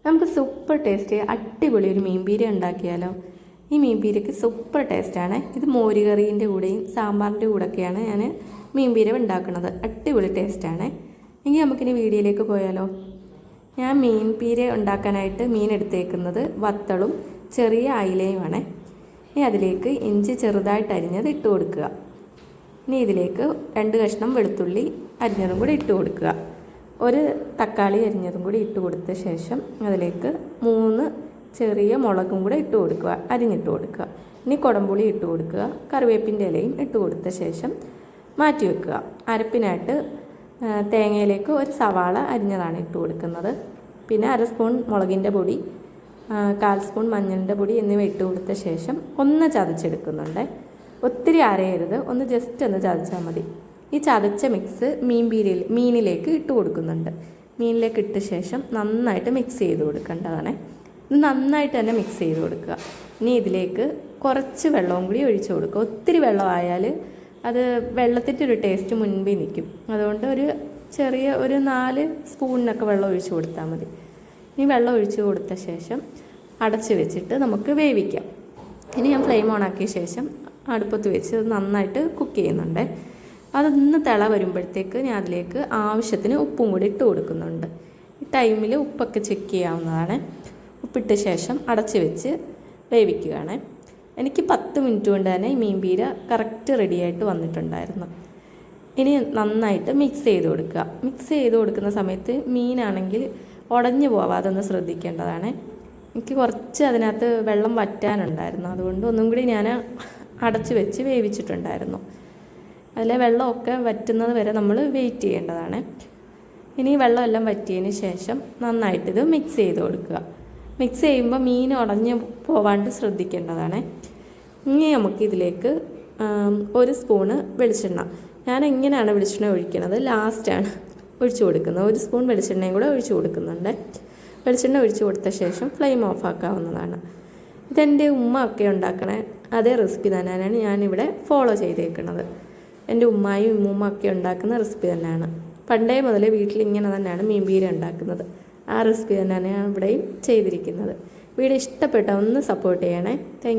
നമുക്ക് super taste അടിപൊളി ഒരു മീൻപീര ഉണ്ടാക്കിയാലോ. ഈ മീൻപീരയ്ക്ക് സൂപ്പർ ടേസ്റ്റാണ്. ഇത് മോരുകറീൻ്റെ കൂടെയും സാമ്പാറിൻ്റെ കൂടെയൊക്കെയാണ് ഞാൻ മീൻപീര ഉണ്ടാക്കുന്നത്. അടിപൊളി ടേസ്റ്റാണ്. എങ്കിൽ നമുക്കിനി വീഡിയോയിലേക്ക് പോയാലോ. ഞാൻ മീൻപീര ഉണ്ടാക്കാനായിട്ട് മീൻ എടുത്തേക്കുന്നത് വത്തളും ചെറിയ അയിലയുമാണ്. ഇനി അതിലേക്ക് ഇഞ്ചി ചെറുതായിട്ട് അരിഞ്ഞത് ഇട്ട് കൊടുക്കുക. ഇനി ഇതിലേക്ക് 2 കഷ്ണം വെളുത്തുള്ളി അരിഞ്ഞതും കൂടി ഇട്ട് കൊടുക്കുക. ഒരു തക്കാളി അരിഞ്ഞതും കൂടി ഇട്ട് കൊടുത്ത ശേഷം അതിലേക്ക് 3 ചെറിയ മുളകും കൂടെ ഇട്ട് കൊടുക്കുക, അരിഞ്ഞിട്ട് കൊടുക്കുക. ഇനി കുടംപുളി ഇട്ട് കൊടുക്കുക, കറിവേപ്പിൻ്റെ ഇലയും ഇട്ട് കൊടുത്ത ശേഷം മാറ്റി വെക്കുക. അരപ്പിനായിട്ട് തേങ്ങയിലേക്ക് ഒരു സവാള അരിഞ്ഞതാണ് ഇട്ട് കൊടുക്കുന്നത്. പിന്നെ 1/2 സ്പൂൺ മുളകിൻ്റെ പൊടി, 1/4 സ്പൂൺ മഞ്ഞളിൻ്റെ പൊടി എന്നിവ ഇട്ട് കൊടുത്ത ശേഷം ഒന്ന് ചതച്ചെടുക്കുന്നുണ്ട്. ഒത്തിരി അരയരുത്, ഒന്ന് ജസ്റ്റ് ഒന്ന് ചതച്ചാൽ മതി. ഈ ചതച്ച മിക്സ് മീനിലേക്ക് ഇട്ട് കൊടുക്കുന്നുണ്ട്. മീനിലേക്ക് ഇട്ട ശേഷം നന്നായിട്ട് മിക്സ് ചെയ്ത് കൊടുക്കേണ്ടതാണ്. ഇത് നന്നായിട്ട് തന്നെ മിക്സ് ചെയ്ത് കൊടുക്കുക. ഇനി ഇതിലേക്ക് കുറച്ച് വെള്ളവും കൂടി ഒഴിച്ചു കൊടുക്കുക. ഒത്തിരി വെള്ളമായാൽ അത് വെള്ളത്തിൻ്റെ ഒരു ടേസ്റ്റ് മുൻപിൽ നിൽക്കും. അതുകൊണ്ട് ഒരു 4 സ്പൂണിനൊക്കെ വെള്ളം ഒഴിച്ചു കൊടുത്താൽ മതി. ഇനി വെള്ളം ഒഴിച്ചു കൊടുത്ത ശേഷം അടച്ച് വെച്ചിട്ട് നമുക്ക് വേവിക്കാം. ഇനി ഞാൻ ഫ്ലെയിം ഓൺ ആക്കിയ ശേഷം അടുപ്പത്ത് വെച്ച് നന്നായിട്ട് കുക്ക് ചെയ്യുന്നുണ്ട്. അതൊന്ന് തിള വരുമ്പോഴത്തേക്ക് ഞാൻ അതിലേക്ക് ആവശ്യത്തിന് ഉപ്പും കൂടി ഇട്ട് കൊടുക്കുന്നുണ്ട്. ഈ ടൈമിൽ ഉപ്പൊക്കെ ചെക്ക് ചെയ്യാവുന്നതാണ്. ഉപ്പിട്ട ശേഷം അടച്ച് വെച്ച് വേവിക്കുകയാണ്. എനിക്ക് 10 മിനിറ്റ് കൊണ്ട് തന്നെ ഈ മീൻപീര കറക്റ്റ് റെഡിയായിട്ട് വന്നിട്ടുണ്ടായിരുന്നു. ഇനി നന്നായിട്ട് മിക്സ് ചെയ്ത് കൊടുക്കുക. മിക്സ് ചെയ്ത് കൊടുക്കുന്ന സമയത്ത് മീനാണെങ്കിൽ ഉടഞ്ഞു പോവാതെ ഒന്ന് ശ്രദ്ധിക്കേണ്ടതാണ്. എനിക്ക് കുറച്ച് അതിനകത്ത് വെള്ളം വറ്റാനുണ്ടായിരുന്നു, അതുകൊണ്ട് ഒന്നും കൂടി ഞാൻ അടച്ച് വെച്ച് വേവിച്ചിട്ടുണ്ടായിരുന്നു. അതിലെ വെള്ളമൊക്കെ വറ്റുന്നത് വരെ നമ്മൾ വെയിറ്റ് ചെയ്യേണ്ടതാണ്. ഇനി വെള്ളമെല്ലാം വറ്റിയതിന് ശേഷം നന്നായിട്ടിത് മിക്സ് ചെയ്ത് കൊടുക്കുക. മിക്സ് ചെയ്യുമ്പോൾ മീൻ ഉടഞ്ഞ് പോവാണ്ട് ശ്രദ്ധിക്കേണ്ടതാണ്. ഇനി നമുക്കിതിലേക്ക് 1 സ്പൂണ് വെളിച്ചെണ്ണ, ഞാൻ എങ്ങനെയാണ് വെളിച്ചെണ്ണ ഒഴിക്കുന്നത് ലാസ്റ്റാണ് ഒഴിച്ചു കൊടുക്കുന്നത്. 1 സ്പൂൺ വെളിച്ചെണ്ണയും കൂടെ ഒഴിച്ചു കൊടുക്കുന്നുണ്ട്. വെളിച്ചെണ്ണ ഒഴിച്ചു കൊടുത്ത ശേഷം ഫ്ലെയിം ഓഫ് ആക്കാവുന്നതാണ്. ഇതെൻ്റെ ഉമ്മ ഒക്കെ ഉണ്ടാക്കണ അതേ റെസിപ്പി തന്നെയാണ് ഞാനിവിടെ ഫോളോ ചെയ്തേക്കുന്നത്. എൻ്റെ ഉമ്മായും ഉമ്മൂമ്മ ഒക്കെ ഉണ്ടാക്കുന്ന റെസിപ്പി തന്നെയാണ്. പണ്ടേ മുതലേ വീട്ടിൽ ഇങ്ങനെ തന്നെയാണ് മീൻപീര ഉണ്ടാക്കുന്നത്. ആ റെസിപ്പി തന്നെയാണ് ഞാൻ ഇവിടെയും ചെയ്തിരിക്കുന്നത്. വീഡിയോ ഇഷ്ടപ്പെട്ടാൽ ഒന്ന് സപ്പോർട്ട് ചെയ്യണേ. താങ്ക്